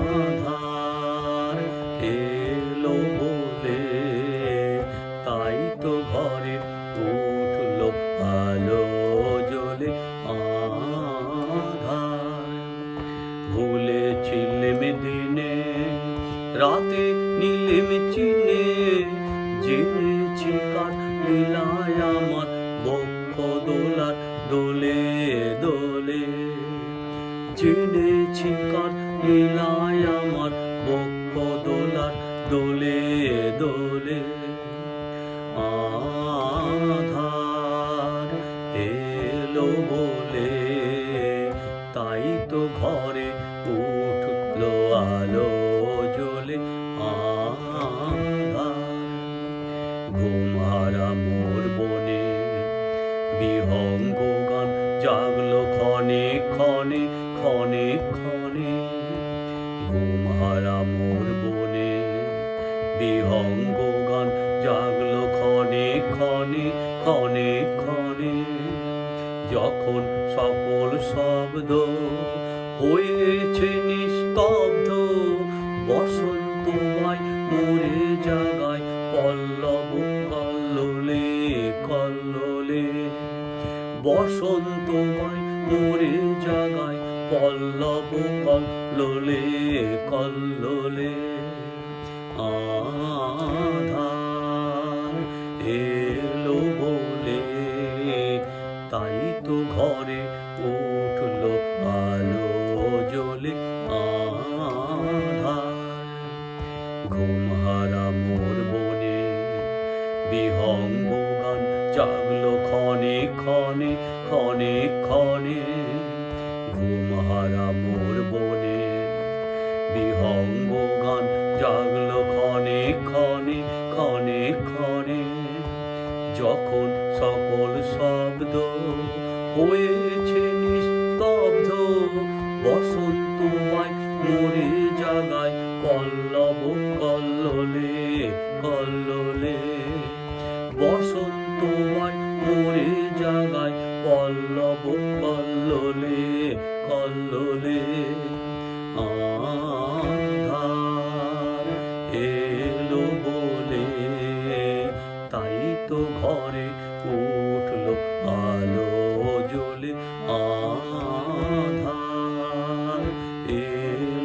আধার এলো বলে, তাই তো ঘরে উঠলো আলো জ্বলে। আধার ভুলেছিলেম দিনে, রাতে নিলেম চিনে, জেনেছি কার লীলায় আমার বক্ষ দোলার দোলে দোলে। জেনেছি কার লীলায় আমার বক্ষ দোলার দোলে দোলে। আধার এলো বলে, তাই তো ঘরে উঠলো আলো জ্বলে। আধার ঘুমহারা মোর বনে বিহঙ্গ গান জাগলো ক্ষণে ক্ষণে ক্ষণে ক্ষণে। ঘুমহারা মোর বনে বিহঙ্গ গান জাগলো ক্ষণে ক্ষণে ক্ষণে ক্ষণে। যখন সকল শব্দ হয়েছে নিস্তব্ধ, বসন্তময় মোরে জাগায় পল্লব কল্লোলে কল্লোলে। বসন্তময় মোরে জাগায় পল্লব কল্লোলে কল্লোলে। আধার এলো বলে, তাই তো ঘরে উঠলো আলো জ্বলে। আধার ঘুমহারা মোর বনে বিহঙ্গ গান জাগলো ক্ষণে ক্ষণে ক্ষণে ক্ষণে। ঘুমহারা মোর বনে বিহঙ্গ গান জাগলো ক্ষণে ক্ষণে ক্ষণে ক্ষণে। যখন সকল শব্দ হয়েছে নিস্তব্ধ, বসন্তময় মোরে জাগায় পল্লব কল্লোলে কল্লোলে।